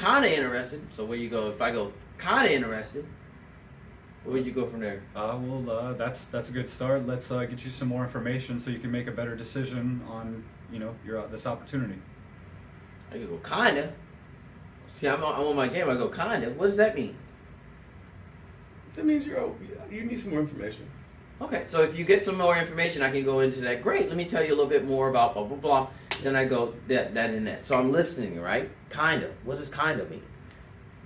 kind of interested. So where you go? If I go kind of interested, where would you go from there? That's a good start. Let's get you some more information so you can make a better decision on this opportunity. I could go kind of. See, I'm on my game. I go kind of. What does that mean? That means you need some more information. Okay, so if you get some more information, I can go into that. Great, let me tell you a little bit more about blah, blah, blah. Then I go that and that. So I'm listening, right? Kind of. What does kind of mean?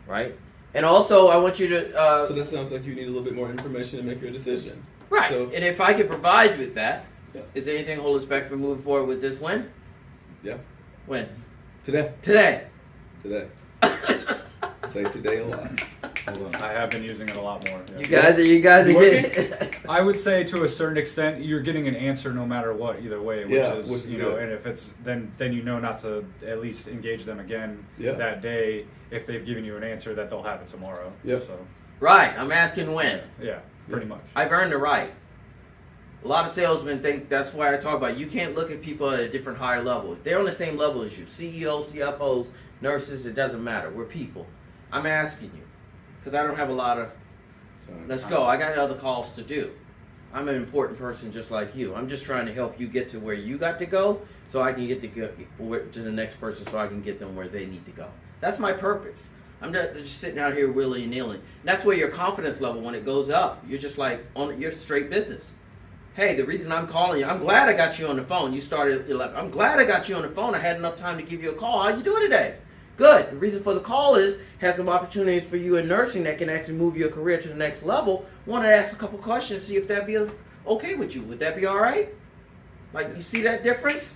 Right? And also, I want you to... so that sounds like you need a little bit more information to make your decision. Right. So, and if I could provide you with that, yeah. Is there anything hold us back from moving forward with this when? Yeah. When? Today. Today. Say today a lot. Hold on. I have been using it a lot more. Yeah. You guys are getting it. I would say to a certain extent, you're getting an answer no matter what, either way. Which is good. And if it's then you know not to at least engage them again that day if they've given you an answer that they'll have it tomorrow. Yeah. So. Right. I'm asking when. Yeah. Pretty much. I've earned the right. A lot of salesmen think that's why I talk about you can't look at people at a different higher level. If they're on the same level as you, CEOs, CFOs, nurses, it doesn't matter. We're people. I'm asking you. Because I don't have a lot of, let's go. I got other calls to do. I'm an important person just like you. I'm just trying to help you get to where you got to go so I can get to the next person so I can get them where they need to go. That's my purpose. I'm just sitting out here willy-nilly. That's where your confidence level, when it goes up, you're just like, you're straight business. Hey, the reason I'm calling you, I'm glad I got you on the phone. You started at 11. I'm glad I got you on the phone. I had enough time to give you a call. How you doing today? Good. The reason for the call is has some opportunities for you in nursing that can actually move your career to the next level. Want to ask a couple questions, see if that'd be okay with you. Would that be all right? Like, you see that difference?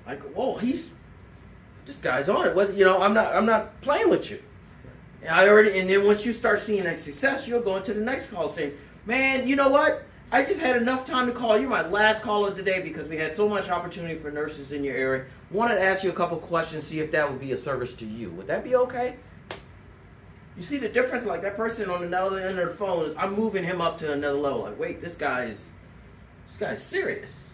Like, whoa, this guy's on it. I'm not playing with you. And then once you start seeing that success, you'll go into the next call saying, man, you know what? I just had enough time to call you, my last call of the day, because we had so much opportunity for nurses in your area. Wanted to ask you a couple questions, see if that would be a service to you. Would that be okay? You see the difference? Like, that person on the other end of the phone, I'm moving him up to another level. Like, wait, this guy's serious.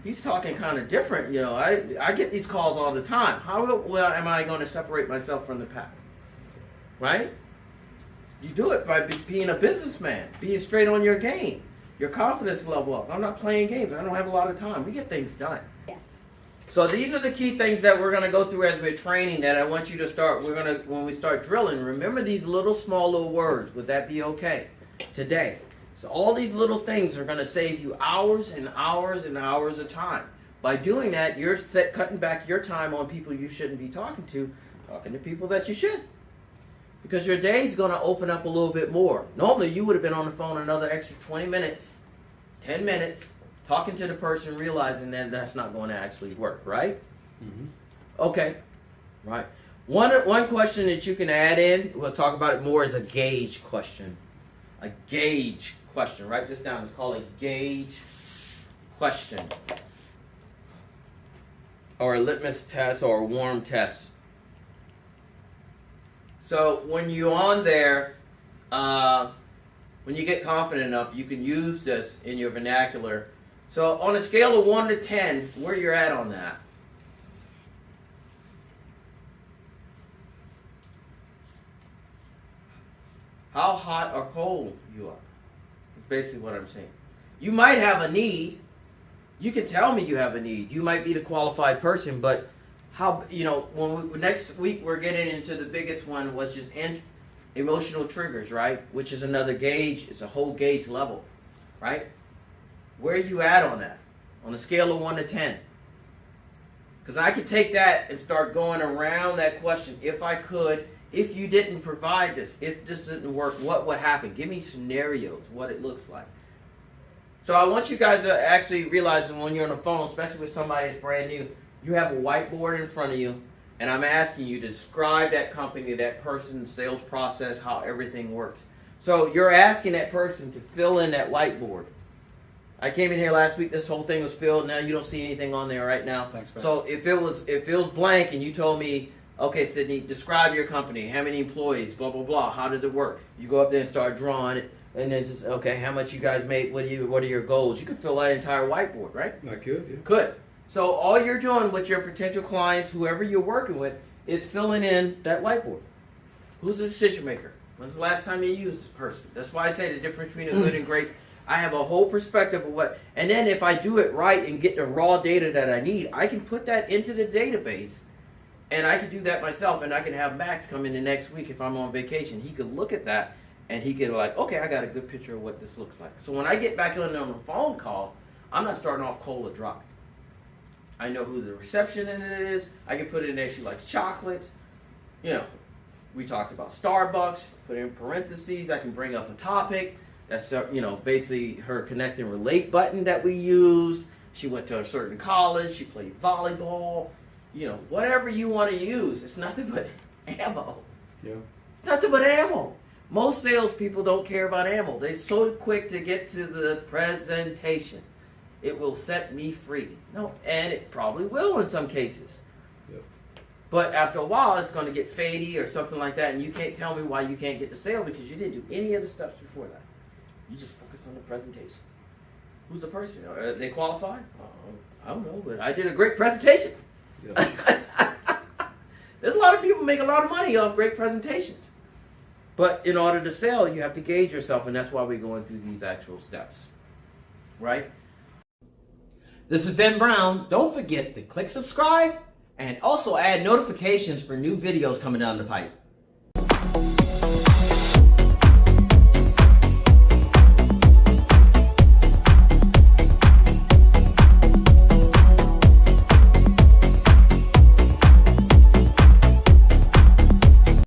He's talking kind of different. I get these calls all the time. How well am I going to separate myself from the pack? Right? You do it by being a businessman, being straight on your game, your confidence level up. I'm not playing games. I don't have a lot of time. We get things done. Yeah. So these are the key things that we're going to go through as we're training that I want you to start. When we start drilling, remember these small words. Would that be okay today? So all these little things are going to save you hours and hours and hours of time. By doing that, you're cutting back your time on people you shouldn't be talking to people that you should. Because your day's going to open up a little bit more. Normally, you would have been on the phone another extra 20 minutes, 10 minutes, talking to the person, realizing that that's not going to actually work, right? Mm-hmm. Okay. Right. One question that you can add in, we'll talk about it more, is a gauge question. A gauge question. Write this down. It's called a gauge question. Or a litmus test or a warm test. So when you're on there, when you get confident enough, you can use this in your vernacular. So on a scale of 1 to 10, where you're at on that? How hot or cold you are? That's basically what I'm saying. You might have a need. You can tell me you have a need. You might be the qualified person, but next week we're getting into the biggest one, which is emotional triggers, right? Which is another gauge. It's a whole gauge level, right? Where are you at on that? On a scale of 1 to 10? Because I could take that and start going around that question. If I could, if you didn't provide this, if this didn't work, what would happen? Give me scenarios, what it looks like. So I want you guys to actually realize that when you're on the phone, especially with somebody that's brand new, you have a whiteboard in front of you, and I'm asking you to describe that company, that person's sales process, how everything works. So you're asking that person to fill in that whiteboard. I came in here last week, this whole thing was filled, now you don't see anything on there right now. Thanks, man. So if it was blank and you told me, okay, Sydney, describe your company, how many employees, blah, blah, blah, how does it work? You go up there and start drawing it, and then just, okay, how much you guys make, what are your goals? You could fill that entire whiteboard, right? I could, yeah. Could. So all you're doing with your potential clients, whoever you're working with, is filling in that whiteboard. Who's the decision maker? When's the last time you used a person? That's why I say the difference between a good and great. I have a whole perspective of what, and then if I do it right and get the raw data that I need, I can put that into the database, and I can do that myself, and I can have Max come in the next week if I'm on vacation. He could look at that, and he could like, okay, I got a good picture of what this looks like. So when I get back on the phone call, I'm not starting off cold or dry. I know who the receptionist is. I can put it in there. She likes chocolates. You know, we talked about Starbucks. Put it in parentheses. I can bring up a topic. That's, basically her connect and relate button that we use. She went to a certain college. She played volleyball. Whatever you want to use. It's nothing but ammo. Yeah. It's nothing but ammo. Most salespeople don't care about ammo. They're so quick to get to the presentation. It will set me free. No, and it probably will in some cases. Yep. But after a while, it's going to get fadey or something like that, and you can't tell me why you can't get the sale because you didn't do any of the steps before that. You just focus on the presentation. Who's the person? Are they qualified? I don't know, but I did a great presentation. Yeah. There's a lot of people make a lot of money off great presentations. But in order to sell, you have to gauge yourself, and that's why we're going through these actual steps. Right? This is Ben Brown. Don't forget to click subscribe and also add notifications for new videos coming down the pipe.